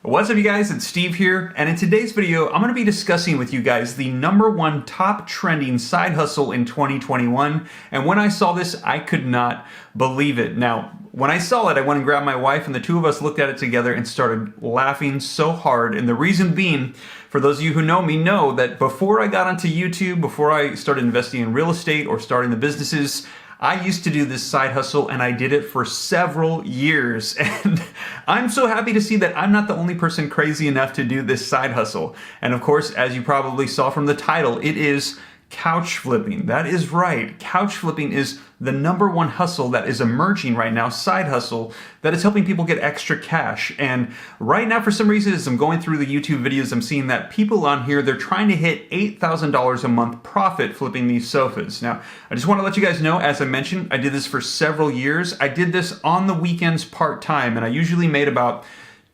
What's up, you guys? It's Steve here, and in today's video, I'm going to be discussing with you guys the #1 top trending side hustle in 2021. And when I saw this, I could not believe it. Now, when I saw it, I went and grabbed my wife, and the two of us looked at it together and started laughing so hard. And the reason being, for those of you who know me, know that before I got onto YouTube, before I started investing in real estate or starting the businesses, I used to do this side hustle, and I did it for several years. And I'm so happy to see that I'm not the only person crazy enough to do this side hustle. And of course, as you probably saw from the title, it is couch flipping. That is right. Couch flipping is the #1 hustle that is emerging right now, side hustle, that is helping people get extra cash. And right now, for some reason, as I'm going through the YouTube videos, I'm seeing that people on here, they're trying to hit $8,000 a month profit flipping these sofas. Now, I just want to let you guys know, as I mentioned, I did this for several years. I did this on the weekends part-time, and I usually made about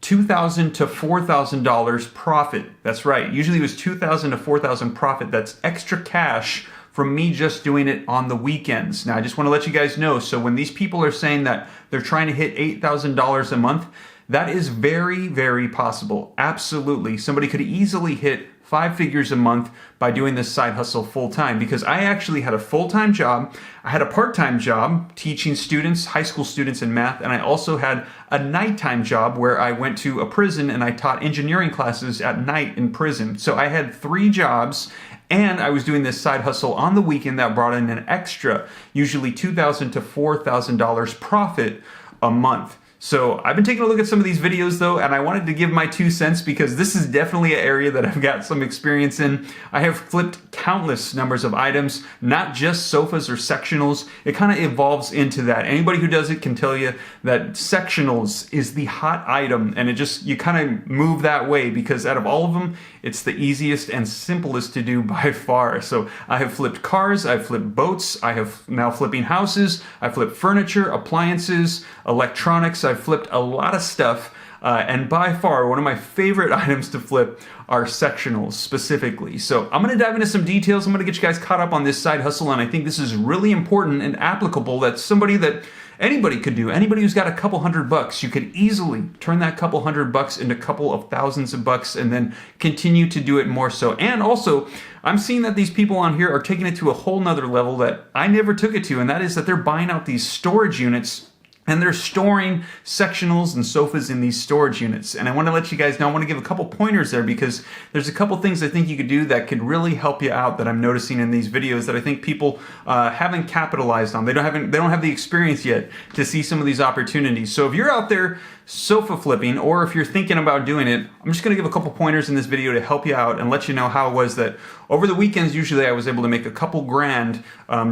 $2,000 to $4,000 profit. That's right. Usually it was $2,000 to $4,000 profit. That's extra cash from me just doing it on the weekends. Now, I just want to let you guys know, so when these people are saying that they're trying to hit $8,000 a month, that is very, very possible. Absolutely. Somebody could easily hit 5 figures a month by doing this side hustle full-time, because I actually had a full-time job, I had a part-time job teaching students, high school students in math, and I also had a nighttime job where I went to a prison and I taught engineering classes at night in prison. So I had 3 jobs, and I was doing this side hustle on the weekend that brought in an extra, usually $2,000 to $4,000 profit a month. So I've been taking a look at some of these videos though, and I wanted to give my 2 cents because this is definitely an area that I've got some experience in. I have flipped countless numbers of items, not just sofas or sectionals. It kind of evolves into that. Anybody who does it can tell you that sectionals is the hot item, and you kind of move that way because out of all of them, it's the easiest and simplest to do by far. So I have flipped cars, I've flipped boats, I have now flipping houses, I flipped furniture, appliances, electronics. I've flipped a lot of stuff, and by far one of my favorite items to flip are sectionals specifically. So I'm going to dive into some details. I'm going to get you guys caught up on this side hustle, and I think this is really important and applicable. That's somebody that anybody could do. Anybody who's got a couple $100, you could easily turn that couple $100 into a couple of thousands of bucks and then continue to do it more so. And also, I'm seeing that these people on here are taking it to a whole nother level that I never took it to, and that is that they're buying out these storage units and they're storing sectionals and sofas in these storage units. And I want to let you guys know, I want to give a couple pointers there because there's a couple things I think you could do that could really help you out that I'm noticing in these videos that I think people haven't capitalized on. They don't have the experience yet to see some of these opportunities. So if you're out there sofa flipping, or if you're thinking about doing it, I'm just going to give a couple pointers in this video to help you out and let you know how it was that over the weekends, usually I was able to make a couple grand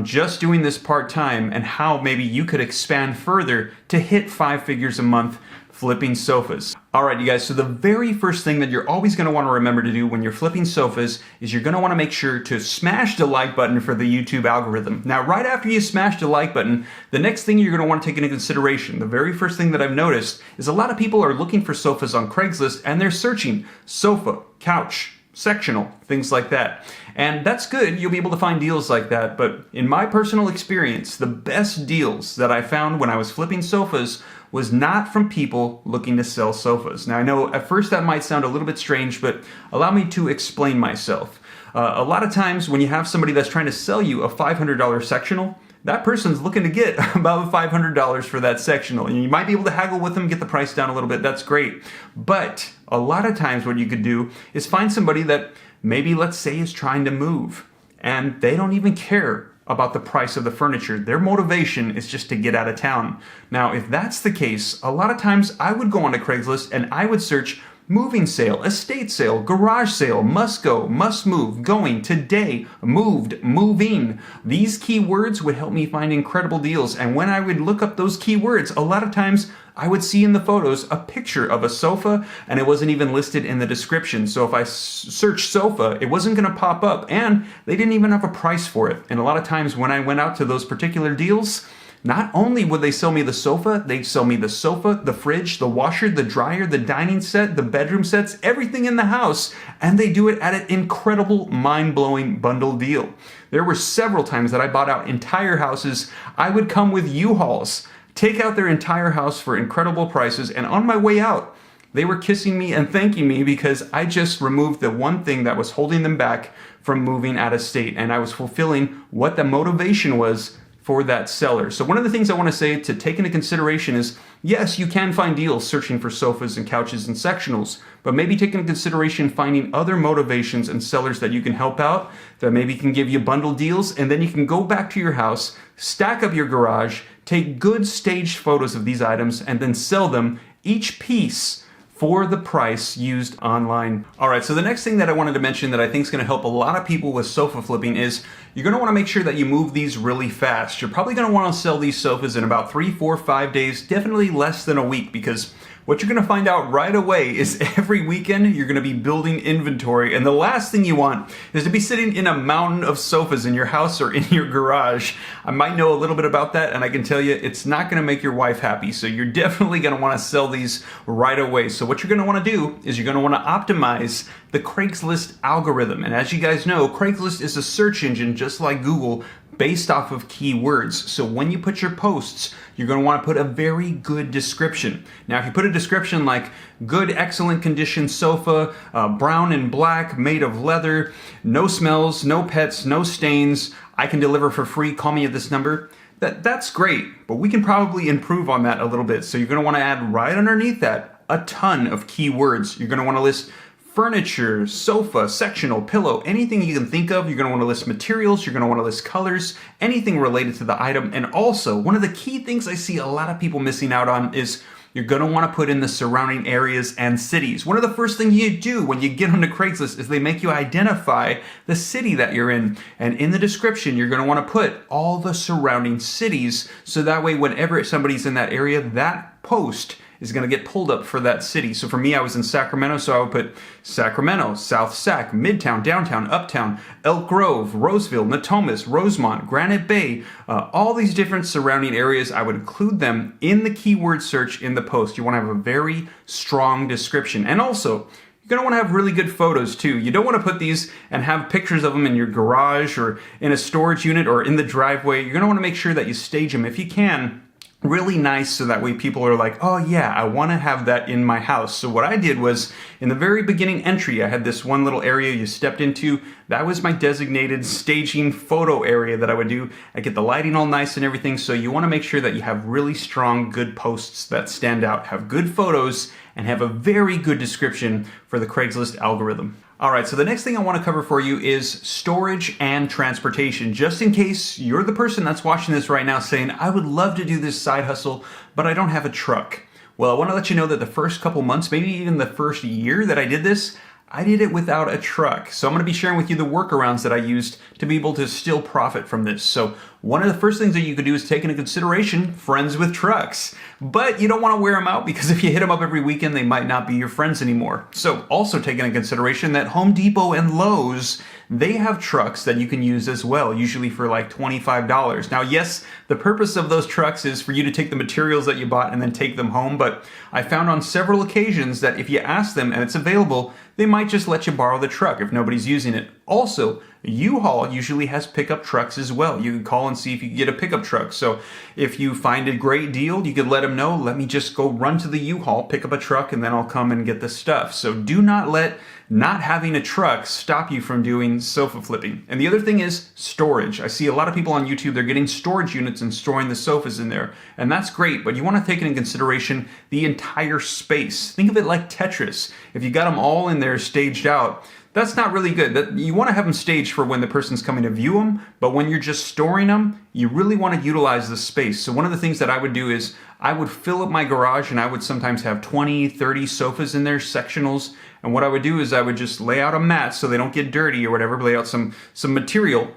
just doing this part-time, and how maybe you could expand further to hit 5 figures a month flipping sofas. All right, you guys, so the very first thing that you're always going to want to remember to do when you're flipping sofas is you're going to want to make sure to smash the like button for the YouTube algorithm. Now, right after you smash the like button, the next thing you're going to want to take into consideration, the very first thing that I've noticed, is a lot of people are looking for sofas on Craigslist, and they're searching sofa, couch, sectional, things like that. And that's good, you'll be able to find deals like that, but in my personal experience, the best deals that I found when I was flipping sofas was not from people looking to sell sofas. Now, I know at first that might sound a little bit strange, but allow me to explain myself. A lot of times when you have somebody that's trying to sell you a $500 sectional, that person's looking to get about $500 for that sectional. And you might be able to haggle with them, get the price down a little bit, that's great. But a lot of times what you could do is find somebody that maybe, let's say, is trying to move, and they don't even care about the price of the furniture. Their motivation is just to get out of town. Now, if that's the case, a lot of times I would go onto Craigslist and I would search moving sale, estate sale, garage sale, must go, must move, going, today, moved, moving. These keywords would help me find incredible deals. And when I would look up those keywords, a lot of times I would see in the photos a picture of a sofa, and it wasn't even listed in the description. So if I searched sofa, it wasn't going to pop up, and they didn't even have a price for it. And a lot of times when I went out to those particular deals, not only would they sell me the sofa, they'd sell me the sofa, the fridge, the washer, the dryer, the dining set, the bedroom sets, everything in the house, and they do it at an incredible, mind-blowing bundle deal. There were several times that I bought out entire houses. I would come with U-Hauls, take out their entire house for incredible prices, and on my way out, they were kissing me and thanking me because I just removed the one thing that was holding them back from moving out of state, and I was fulfilling what the motivation was for that seller. So one of the things I want to say to take into consideration is, yes, you can find deals searching for sofas and couches and sectionals, but maybe take into consideration finding other motivations and sellers that you can help out, that maybe can give you bundle deals, and then you can go back to your house, stack up your garage, take good staged photos of these items, and then sell them each piece for the price used online. All right, so the next thing that I wanted to mention that I think is gonna help a lot of people with sofa flipping is you're gonna wanna make sure that you move these really fast. You're probably gonna wanna sell these sofas in about 3, 4, 5 days, definitely less than a week, because what you're gonna find out right away is every weekend you're gonna be building inventory, and the last thing you want is to be sitting in a mountain of sofas in your house or in your garage. I might know a little bit about that, and I can tell you it's not gonna make your wife happy, so you're definitely gonna wanna sell these right away. So what you're gonna wanna do is you're gonna wanna optimize the Craigslist algorithm, and as you guys know, Craigslist is a search engine just like Google, based off of keywords. So when you put your posts, you're going to want to put a very good description. Now, if you put a description like good, excellent condition sofa, brown and black, made of leather, no smells, no pets, no stains, I can deliver for free, call me at this number. That's great, but we can probably improve on that a little bit. So you're going to want to add right underneath that a ton of keywords. You're going to want to list furniture, sofa, sectional, pillow, anything you can think of. You're going to want to list materials, you're going to want to list colors, anything related to the item. And also, one of the key things I see a lot of people missing out on is you're going to want to put in the surrounding areas and cities. One of the first things you do when you get onto Craigslist is they make you identify the city that you're in. And in the description, you're going to want to put all the surrounding cities, so that way whenever somebody's in that area, that post is going to get pulled up for that city. So for me, I was in Sacramento, so I would put Sacramento, South Sac, Midtown, Downtown, Uptown, Elk Grove, Roseville, Natomas, Rosemont, Granite Bay, all these different surrounding areas. I would include them in the keyword search in the post. You want to have a very strong description. And also, you're going to want to have really good photos too. You don't want to put these and have pictures of them in your garage or in a storage unit or in the driveway. You're going to want to make sure that you stage them, if you can, really nice, so that way people are like, oh yeah, I want to have that in my house. So what I did was, in the very beginning entry, I had this one little area you stepped into. That was my designated staging photo area that I would do. I get the lighting all nice and everything. So you want to make sure that you have really strong, good posts that stand out, have good photos, and have a very good description for the Craigslist algorithm. All right, so the next thing I want to cover for you is storage and transportation. Just in case you're the person that's watching this right now saying, I would love to do this side hustle, but I don't have a truck. Well, I want to let you know that the first couple months, maybe even the first year that I did this, I did it without a truck. So I'm going to be sharing with you the workarounds that I used to be able to still profit from this. So one of the first things that you could do is take into consideration friends with trucks. But you don't want to wear them out, because if you hit them up every weekend, they might not be your friends anymore. So also take into consideration that Home Depot and Lowe's, they have trucks that you can use as well, usually for like $25. Now, yes, the purpose of those trucks is for you to take the materials that you bought and then take them home, but I found on several occasions that if you ask them and it's available, they might just let you borrow the truck if nobody's using it. Also, U-Haul usually has pickup trucks as well. You can call and see if you can get a pickup truck. So if you find a great deal, you could let them know, let me just go run to the U-Haul, pick up a truck, and then I'll come and get the stuff. So do not let not having a truck stop you from doing sofa flipping. And the other thing is storage. I see a lot of people on YouTube, they're getting storage units and storing the sofas in there. And that's great, but you want to take into consideration the entire space. Think of it like Tetris. If you got them all in there staged out, that's not really good. You want to have them staged for when the person's coming to view them, but when you're just storing them, you really want to utilize the space. So one of the things that I would do is I would fill up my garage, and I would sometimes have 20, 30 sofas in there, sectionals. And what I would do is I would just lay out a mat so they don't get dirty or whatever, lay out some material.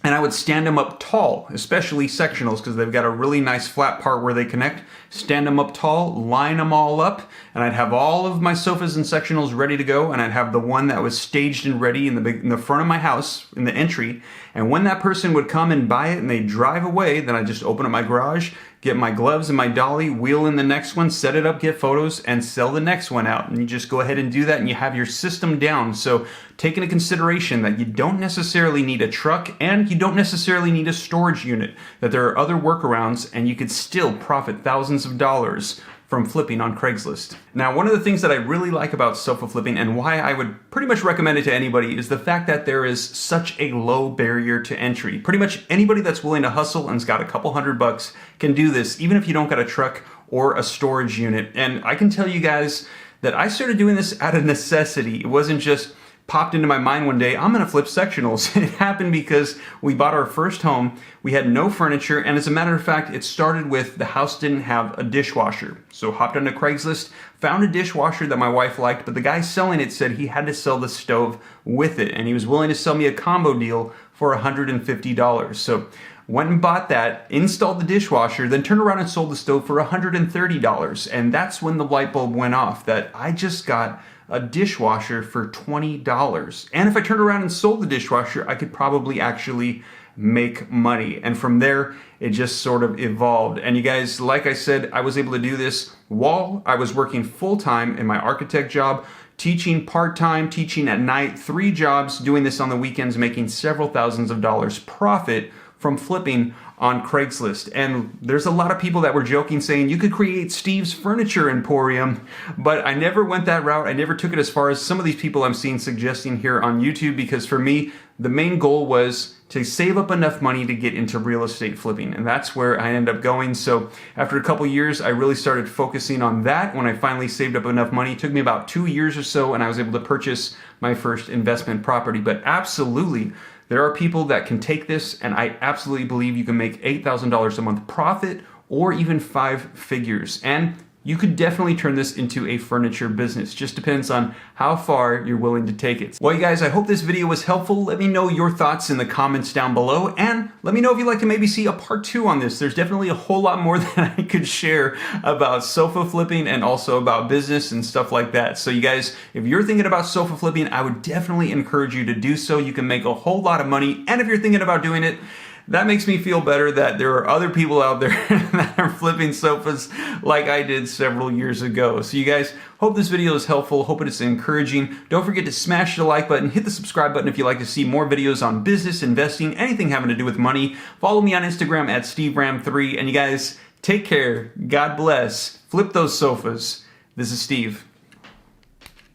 And I would stand them up tall, especially sectionals, because they've got a really nice flat part where they connect. Stand them up tall, line them all up, and I'd have all of my sofas and sectionals ready to go, and I'd have the one that was staged and ready in the front of my house, in the entry. And when that person would come and buy it and they drive away, then I'd just open up my garage, get my gloves and my dolly, wheel in the next one, set it up, get photos, and sell the next one out. And you just go ahead and do that, and you have your system down. So take into consideration that you don't necessarily need a truck, and you don't necessarily need a storage unit, that there are other workarounds, and you could still profit thousands of dollars from flipping on Craigslist. Now, one of the things that I really like about sofa flipping and why I would pretty much recommend it to anybody is the fact that there is such a low barrier to entry. Pretty much anybody that's willing to hustle and's got a couple $100 can do this, even if you don't got a truck or a storage unit. And I can tell you guys that I started doing this out of necessity. It wasn't just popped into my mind one day, I'm gonna flip sectionals. It happened because we bought our first home, we had no furniture, and as a matter of fact, it started with the house didn't have a dishwasher. So hopped onto Craigslist, found a dishwasher that my wife liked, but the guy selling it said he had to sell the stove with it, and he was willing to sell me a combo deal for $150. So went and bought that, installed the dishwasher, then turned around and sold the stove for $130. And that's when the light bulb went off that I just got a dishwasher for $20. And if I turned around and sold the dishwasher, I could probably actually make money. And from there, it just sort of evolved. And you guys, like I said, I was able to do this while I was working full-time in my architect job, teaching part-time, teaching at night, 3 jobs, doing this on the weekends, making several thousands of dollars profit from flipping on Craigslist. And there's a lot of people that were joking saying you could create Steve's Furniture Emporium, but I never went that route. I never took it as far as some of these people I'm seeing suggesting here on YouTube, because for me, the main goal was to save up enough money to get into real estate flipping. And that's where I ended up going. So after a couple years, I really started focusing on that. When I finally saved up enough money, it took me about 2 years or so, and I was able to purchase my first investment property. But absolutely, there are people that can take this, and I absolutely believe you can make $8,000 a month profit or even 5 figures. And you could definitely turn this into a furniture business. Just depends on how far you're willing to take it. Well, you guys, I hope this video was helpful. Let me know your thoughts in the comments down below, and let me know if you'd like to maybe see a part 2 on this. There's definitely a whole lot more that I could share about sofa flipping and also about business and stuff like that. So you guys, if you're thinking about sofa flipping, I would definitely encourage you to do so. You can make a whole lot of money, and if you're thinking about doing it, that makes me feel better that there are other people out there that are flipping sofas like I did several years ago. So you guys, hope this video is helpful. Hope it's encouraging. Don't forget to smash the like button, hit the subscribe button if you'd like to see more videos on business, investing, anything having to do with money. Follow me on Instagram at SteveRam3. And you guys, take care. God bless. Flip those sofas. This is Steve.